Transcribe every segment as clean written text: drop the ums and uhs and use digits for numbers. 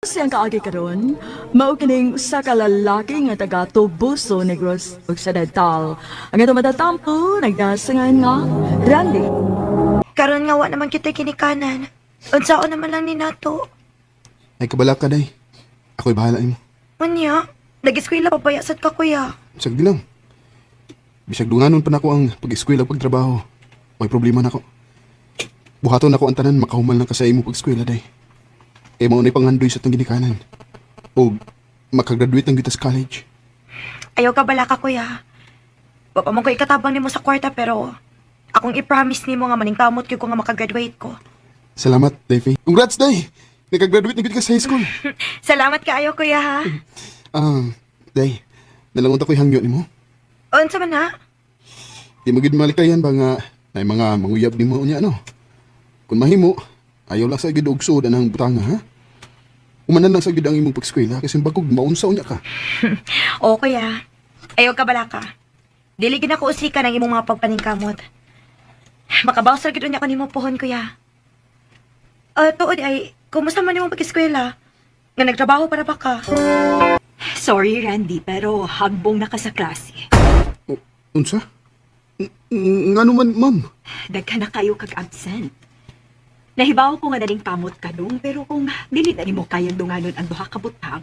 Siyang kaagi karon, mao kining usa ka lalaki nga taga Tubuso Negros Occidental. Ang ito matatampo, nagdasangan nga Randy. Karon nga wa naman kita kinikanan. Unsaon naman lang ni nato. Ay kabala ka, day. Ako'y bahala nimo. Unya, nag-eskwela pa bayasat ka kuya. Sagdi lang. Bisag dunganon pa nako ang pag-eskwela pagtrabaho. May problema nako. Buhaton nako ang tanan makahumal na ka sa imo pag-eskwela, day. E mao na pangandoy sa tong ginikanan. O makagraduate ng Gitas College. Ayaw ka bala ka kuya. Wa pa man ko ikatabang nimo sa kwarta pero akong i-promise nimo nga maningkamot gyud ko nga makagraduate ko. Salamat, Day. Congrats, day! Nakagraduate ng Gitas High School. Salamat kaayo kuya ha. Day, nalangon ako'y hangyo nimo. Unsa man na? Di magid malikayan ba nga na mga manguyab nimo unya, no? Kung mahimo, ayaw lang sa gid og sud anang butanga, ha? Umanan lang sa gid ang imong pag-eskwela kasi bagog maunsa unya ka. O kuya. Ayaw ka bala ka. Dili gid ako usika ng imong mga pagpaningkamot. Makabaw sa gid unya ko nimo pohon kuya. Tuod ay kumusta man imong pag-eskwela? Nga nagtrabaho para ba ka? Sorry, Randy, pero hagbong na ka sa klase. Unsa? Ngano man, ma'am? Daghan na kayo kag-absent. Nahibaw ko nga daling kamot ka dong, pero kung dili na nimo kayang dunganon ang duha ka butang,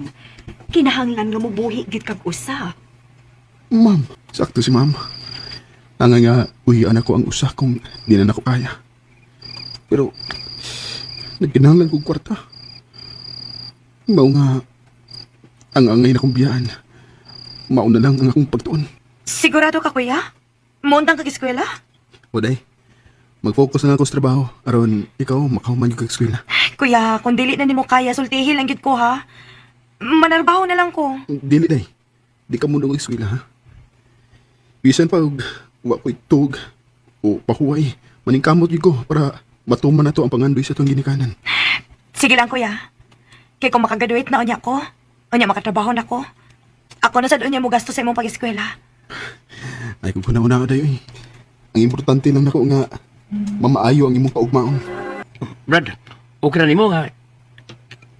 kinahanglan nga mubuhi gid kag usa. Ma'am, sakto si ma'am. Tanga nga, uhian ako ang usa kung di na ako kaya. Pero, nagkinahanglan kong kwarta. Mao nga, ang angay na kong biyaan. Mauna lang ang akong pagtuon. Sigurado ka kuya? Muntang kag-eskwela? Waday, mag-focus na lang ako sa trabaho. Aron, ikaw, makahuman yung kag-eskwela. Kuya, kung dili na nimo kaya, sultihil lang gid ko ha. Manarbaho na lang ko. Dili, day. Di ka muna mag-eskwela, ha? Bisan pa, wa ko'y tug o pahuway. Maningkamot yun ko para matuman na to ang pangandoy sa itong ginikanan. Sige lang kuya. Kaya kung makagraduate na unya ko, unya makatrabaho na ko, ako na sad unya mo gasto sa imong pag-eskwela. Ay, kung kuna-una ka dayo eh. Ang importante lang nako nga, mamaayo ang imong kaugmaon. Brad, okay na nimo nga.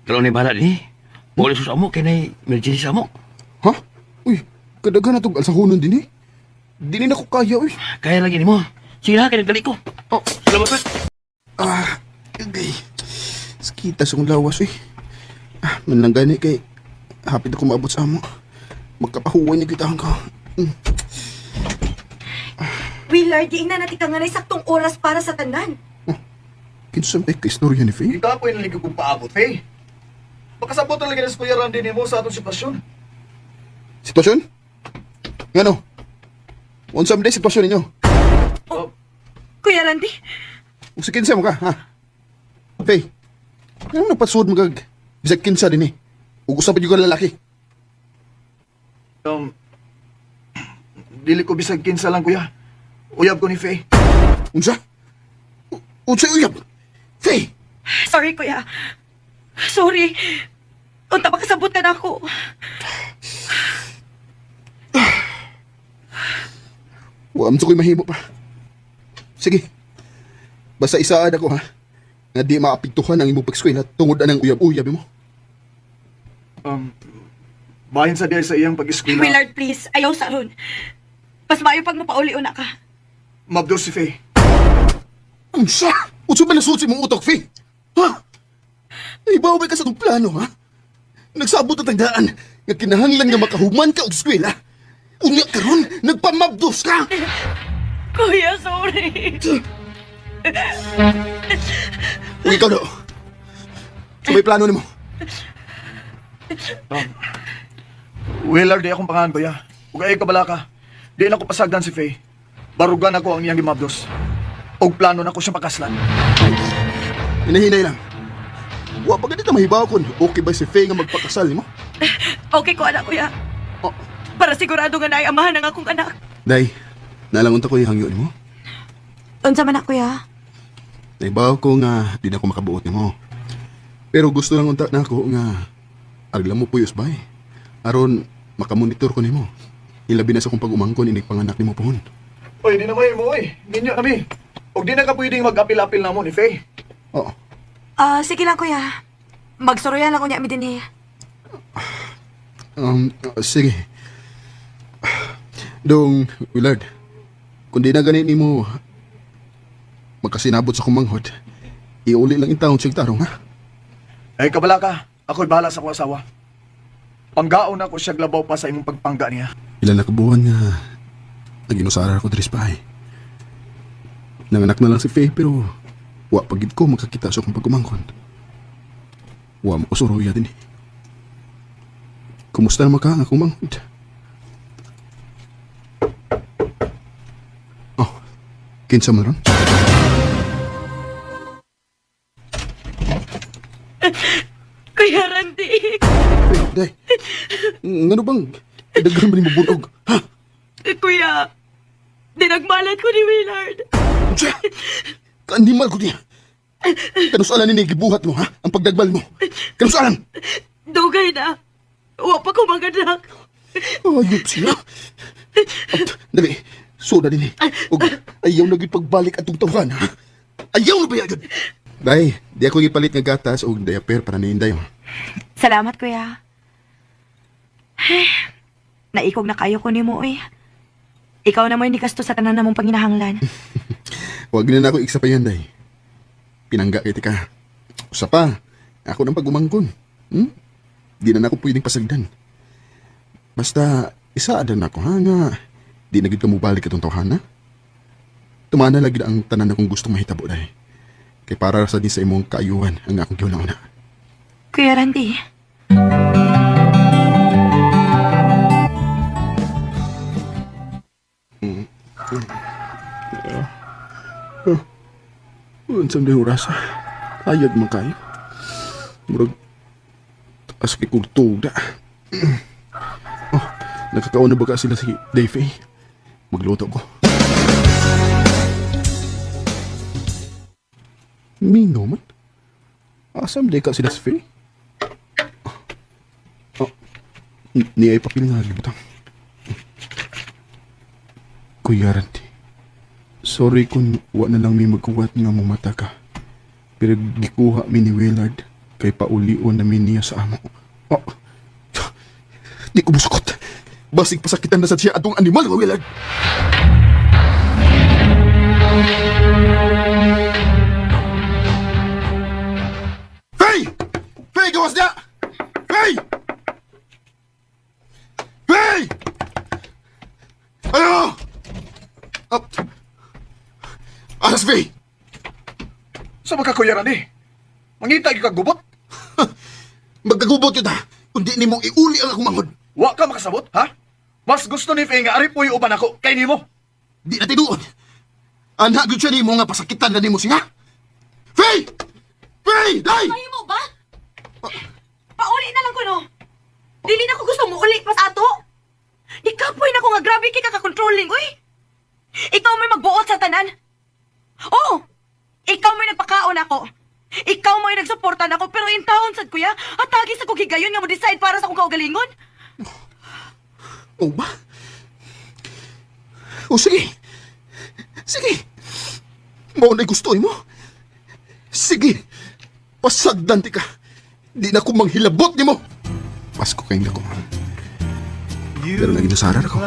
Kalau ni bahala ni, boleh susah mo kay na emergency sa mo. Ha? Uy, kadaga na itong alsahunan din eh. Di na ko kaya, uy. Kaya lagi nimo. Sige na, kaya nagdali ko. Oh, salamat Brad. Okay. Sakita sa kong lawas, uy. Manlang gani kay hapit ako maabot sa amo. Magkapahuwan niya kita ko. Willard, di na natin ka nga na saktong oras para sa tanan. Kinsam ka istorya ni Faye? Ikaw po yung naligog kong paabot, Faye. Makasabot talaga na sa Kuya Randy mo sa atong sitwasyon. Sitwasyon? Ngano? Unsam day sitwasyon ninyo? Kuya Randy, Kung sa kinsa mo ka, ha? Faye, anong napasud mo kag bisag kinsa din eh? Ug usa pa yung lalaki. Dili ko bisag kinsa lang, Kuya. Uyab ko ni Faye. Unsa? Unsa uyab? Faye! sorry kuya. Sorry. Unta pa kasabot ka na ako. Wa am ko'y mahimo pa. Sige. Basta isaad ako, ha? Nga di maapektuhan ang imong pag-eskwela tungod anang uyab-uyab mo. Bahin sa diya sa iyang pag-eskwela. Willard, please. Ayaw sa ron. Mas maayo pag mapauli-una ka. Mabdol si Faye. Unsa? Unsa ba nasuot sa imong utok, Faye? Ha? Ibaw ba ka sa itong plano, ha? Nagsabot ang tagdaan nga kinahanglan nga makahuman ka og eskwela. Unya karon nagpamabdos ka! Kuya, sorry. Ug ikaw do. Sa may plano nimo. Willard, di akong pangalan, Kuya. Ug ay kabala ka. Di na ko pasagdan si Faye. Barugan ako ang iyang gimabdos. Og plano na ko siya pakaslan. Hinahinay lang. Wa pa ganito mahibaw kun okay ba si Faye nga magpakasal nimo? Okay ko, anak kuya. Oh. Para sigurado nga naiamahan ng akong anak. Day, nalangon ta ko yung hangyo nimo. Unsa man na, kuya? Nahibaw ko nga di na ko makabuot nimo. Pero gusto lang unta na ako nga agla mo puyos bay. Aron makamonitor ko nimo. Ilabi na sa kong pag-umangkon inig panganak nimo pohon. Oy, di na mo, oy. Ninyo nami. Og di na ka pwedeng mag-apil-apil na mo ni Faye. Oo. Sige lang, kuya. Magsuroyan ako niya mi din eh. Sige. Dong, Willard, kung di na ganin mo magkasinabot sa kumanghod, iuli lang yung taong siyang tarong, ha? Ay, kabala ka. Ako'y bahala sa akong asawa. Panggaon ako siya glabaw pa sa imong pagpangga niya. Ilan na kabuhan nga naginusara ko dres pa, Nanganak na lang si Faye, pero wa pagid ko makakita sa akong pagkumangkon. Wa mo ko suruya din, Kumusta naman ka ang akong manghod? Oh, kinsa mo ron? Kuya Randy. Day, ngano bang daghan ba ni mabunog? Ha? Kuya, dinagmalan ko ni Willard. Siya! Kaanimal ko niya! Kanusalan ni gibuhat mo, ha? Ang pagdagbal mo! Kanusalan! Dugay na. Wa pa ko maganak. Ayop siya! Dali, soda din O ayaw na pagbalik atong tawahan, ha? Ayaw na ba yan? Day, di ako gipalit nga gatas o diaper para niinday, ha? Salamat, kuya. Naikog na kayo ko ni mo, eh. Ikaw na mo yung nikasto sa tanan na mong panginahanglan. Huwag na ako iksa pa yan, Day. Pinangga kay ka. Usa pa, ako nang pagumangkon. Di na ako pwedeng pasagdan. Basta, isaadan ako, ha, nga. Di na gid ka mo balik atong tawhana. Tumana lagi na ang tanan akong gustong mahitabo, Day. Kay para sa di sa imong kaayuhan ang akong giuna-una. Kuya Randy. Unsam day oras, ayag man kayo. Murag, taas kay kong tuda. Oh, nakakaon na ba ka sila si Dave, Magluto ko. Mingo man? Asam day ka sila si Faye? Oh, ni ay papil nga libutang. Kuya Randy, sorry kung wa na lang may magkuwat nga mong mata ka. Pero gikuha mi ni Willard kay paulion na mi niya sa amo. Oh, di ko musukot. Basig pasakitan na sa siya atong animal nga Willard. Hey! Hey, gawas niya! Hey! Hey! Ano? Oh. Aras, Faye! Sa mga Kuya Randy, mangita ka gubot? Magkagubot yun, ha? Kundi ni mong iuli ang akong manghod. Wa ka makasabot, ha? Mas gusto ni Faye nga ari po yung uban ako kay nimo. Di na tinuod. Anak yun siya ni mo nga pasakitan na ni mo siya. Faye! Faye! Day! Ayaw mo ba? Pauli na lang ko, no? Dili na ko gusto mo uli pas ato. Ikapoy na ko nga grabe kay kaka-controlling, uy. Ikaw may magbuot sa tanan. Oo! Ikaw may nagpakaon ako. Ikaw may nagsuportan ako, pero in town sad kuya, atagi sa kugigayon nga mo decide para sa akong kaugalingon. O ba? O sige. Sige. Mao na'y gusto mo. Sige. Pasagdan ti ka. Di na ko manghilabot ni mo. Pasko kayong ako. Pero naginusarar ako.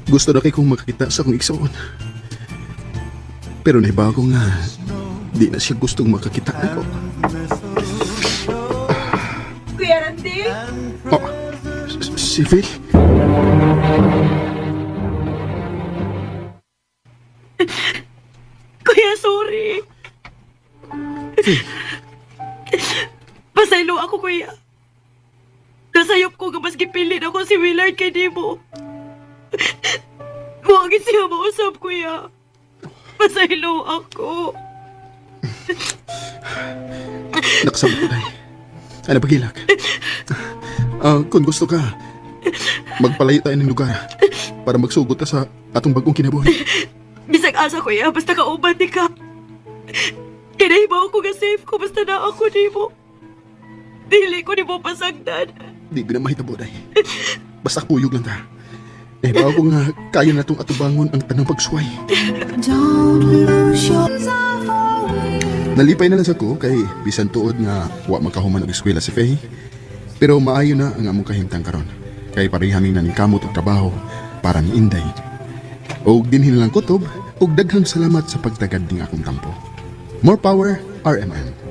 Gusto na kay kong makakita sa akong iksaon. Pero naibago nga, di na siya gustong makakita ako. Kuya Randy? Oh, si Phil? Kuya, sorry. Pasaylo ako, kuya. Nasayop ko nga mas gipilin ako si Willard kay Dimo. Huwag siya mausap, kuya. Pasaylo ako. Nakasama ko tayo. Ano pagilak? Kung gusto ka, magpalayo tayo ng lugar para magsugot ta sa atong bagong kinabuhi. Bisag asa, kuya. Basta kauban di ka. Kinahibaw ko nga safe ko basta na ako di mo. Dili ko di mo pasagdan. Di ko na mahitabo, day. Basta kuyog lang ta. Bago ko nga kaya na itong atubangon ang tanang pagsuway. Don't lose yourself away. Nalipay na lang sa ko kay bisan tuod nga wa makahuman og eskwela si Faye. Pero maayo na ang among kahimtang karon. Kay parehaming naningkamot og trabaho para ni Inday. Og dinhin lang kutob og daghang salamat sa pagtagad ning akong tampo. More power, RMN.